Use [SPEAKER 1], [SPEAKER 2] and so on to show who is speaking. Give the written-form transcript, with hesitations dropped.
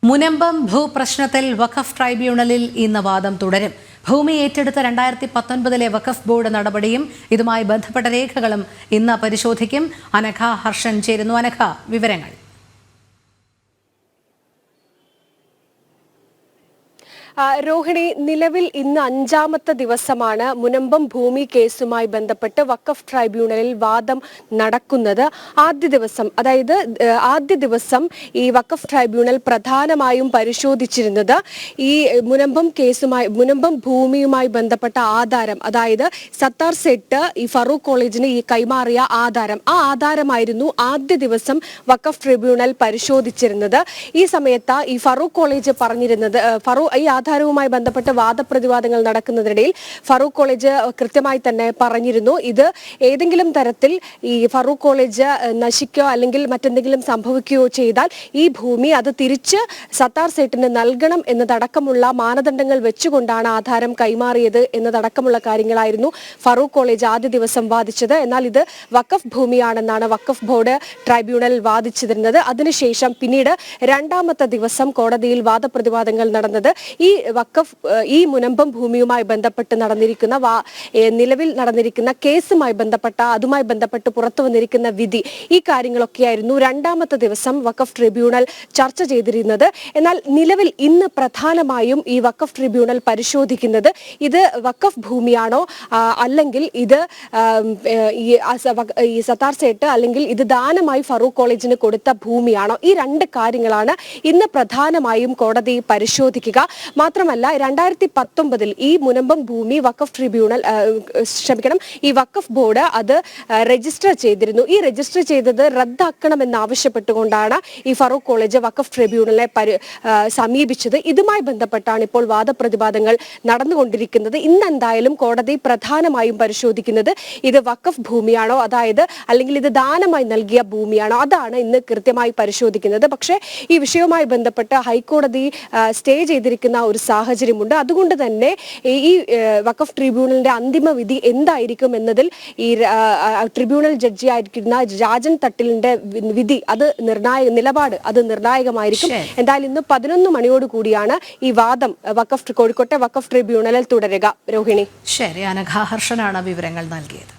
[SPEAKER 1] മുനമ്പം ഭൂപ്രശ്നത്തിൽ വഖഫ് ട്രൈബ്യൂണലിൽ ഇന്ന് വാദം തുടരും. ഭൂമി ഏറ്റെടുത്ത 2019 വഖഫ് ബോർഡ് നടപടിയും ഇതുമായി ബന്ധപ്പെട്ട രേഖകളും ഇന്ന് പരിശോധിക്കും. അനഘ ഹർഷൻ ചേരുന്നു. അനഘ, വിവരങ്ങൾ.
[SPEAKER 2] രോഹിണി, നിലവിൽ ഇന്ന് 5ാമത്തെ ദിവസമാണ് മുനമ്പം ഭൂമി കേസുമായി ബന്ധപ്പെട്ട് വഖഫ് ട്രൈബ്യൂണലിൽ വാദം നടക്കുന്നത്. ആദ്യ ദിവസം ഈ വഖഫ് ട്രൈബ്യൂണൽ പ്രധാനമായും പരിശോധിച്ചിരുന്നത് ഈ മുനമ്പം ഭൂമിയുമായി ബന്ധപ്പെട്ട ആധാരം, അതായത് സത്താർ സെട്ട് ഈ ഫറൂഖ് കോളേജിന് ഈ കൈമാറിയ ആധാരം, ആ ആധാരമായിരുന്നു ആദ്യ ദിവസം വഖഫ് ട്രിബ്യൂണൽ പരിശോധിച്ചിരുന്നത്. ഈ സമയത്ത് ഈ ഫറൂഖ് കോളേജ് പറഞ്ഞിരുന്നത്, ഈ ആധാരവുമായി ബന്ധപ്പെട്ട് വാദപ്രതിവാദങ്ങൾ നടക്കുന്നതിനിടയിൽ ഫറൂഖ് കോളേജ് കൃത്യമായി തന്നെ പറഞ്ഞിരുന്നു, ഇത് ഏതെങ്കിലും തരത്തിൽ ഈ ഫറൂഖ് കോളേജ് നശിക്കുകയോ അല്ലെങ്കിൽ മറ്റെന്തെങ്കിലും സംഭവിക്കുകയോ ചെയ്താൽ ഈ ഭൂമി അത് തിരിച്ച് സത്താർ സെട്ടിന് നൽകണം എന്നതടക്കമുള്ള മാനദണ്ഡങ്ങൾ വെച്ചുകൊണ്ടാണ് ആധാരം കൈമാറിയത് എന്നതടക്കമുള്ള കാര്യങ്ങളായിരുന്നു ഫറൂഖ് കോളേജ് ആദ്യ ദിവസം വാദിച്ചത്. എന്നാൽ ഇത് വഖഫ് ഭൂമിയാണെന്നാണ് വഖഫ് ബോർഡ് ട്രൈബ്യൂണൽ വാദിച്ചിരുന്നത്. അതിനുശേഷം പിന്നീട് 2ാമത്തെ ദിവസം കോടതിയിൽ വാദപ്രതിവാദങ്ങൾ നടന്നത് ഈ മുനമ്പം ഭൂമിയുമായി ബന്ധപ്പെട്ട് നിലവിൽ നടന്നിരിക്കുന്ന കേസുമായി അതുമായി ബന്ധപ്പെട്ട് പുറത്തു വന്നിരിക്കുന്ന വിധി, ഈ കാര്യങ്ങളൊക്കെയായിരുന്നു 2ാമത്തെ ദിവസം വഖഫ് ട്രിബ്യൂണൽ ചർച്ച ചെയ്തിരുന്നത്. എന്നാൽ നിലവിൽ ഇന്ന് പ്രധാനമായും ഈ വഖഫ് ട്രിബ്യൂണൽ പരിശോധിക്കുന്നത് ഇത് വഖഫ് ഭൂമിയാണോ അല്ലെങ്കിൽ ഇത് ഈ സത്താർ സേട്ട് അല്ലെങ്കിൽ ഇത് ദാനമായി ഫറൂഖ് കോളേജിന് കൊടുത്ത ഭൂമിയാണോ, ഈ 2 കാര്യങ്ങളാണ് ഇന്ന് പ്രധാനമായും കോടതി പരിശോധിക്കുക. മാത്രമല്ല 2019 ഈ മുനമ്പം ഭൂമി ഈ വഖഫ് ബോർഡ് അത് രജിസ്റ്റർ ചെയ്തിരുന്നു. ഈ രജിസ്റ്റർ ചെയ്തത് റദ്ദാക്കണമെന്നാവശ്യപ്പെട്ടുകൊണ്ടാണ് ഈ ഫറൂഖ് കോളേജ് വഖഫ് ട്രിബ്യൂണലിനെ സമീപിച്ചത്. ഇതുമായി ബന്ധപ്പെട്ടാണ് ഇപ്പോൾ വാദപ്രതിവാദങ്ങൾ നടന്നുകൊണ്ടിരിക്കുന്നത്. ഇന്ന് എന്തായാലും കോടതി പ്രധാനമായും പരിശോധിക്കുന്നത് ഇത് വഖഫ് ഭൂമിയാണോ, അല്ലെങ്കിൽ ഇത് ദാനമായി നൽകിയ ഭൂമിയാണോ, അതാണ് ഇന്ന് കൃത്യമായി പരിശോധിക്കുന്നത്. പക്ഷേ ഈ വിഷയവുമായി ബന്ധപ്പെട്ട് ഹൈക്കോടതി സ്റ്റേ ചെയ്തിരിക്കുന്ന ഒരു സാഹചര്യമുണ്ട്. അതുകൊണ്ട് തന്നെ ഈ വഖഫ് ട്രിബ്യൂണലിന്റെ അന്തിമ വിധി എന്തായിരിക്കും എന്നതിൽ ഈ ട്രിബ്യൂണൽ ജഡ്ജി ആയിരിക്കുന്ന രാജൻ തട്ടിലിന്റെ വിധി, നിലപാട് അത് നിർണായകമായിരിക്കും. എന്തായാലും ഇന്ന് 11 മണിയോട് കൂടിയാണ് ഈ വാദം കോഴിക്കോട്ടെ വഖഫ് ട്രിബ്യൂണലിൽ തുടരുക. രോഹിണി.
[SPEAKER 1] ശരി, അനഘ ഹർഷനാണ് വിവരങ്ങൾ നൽകിയത്.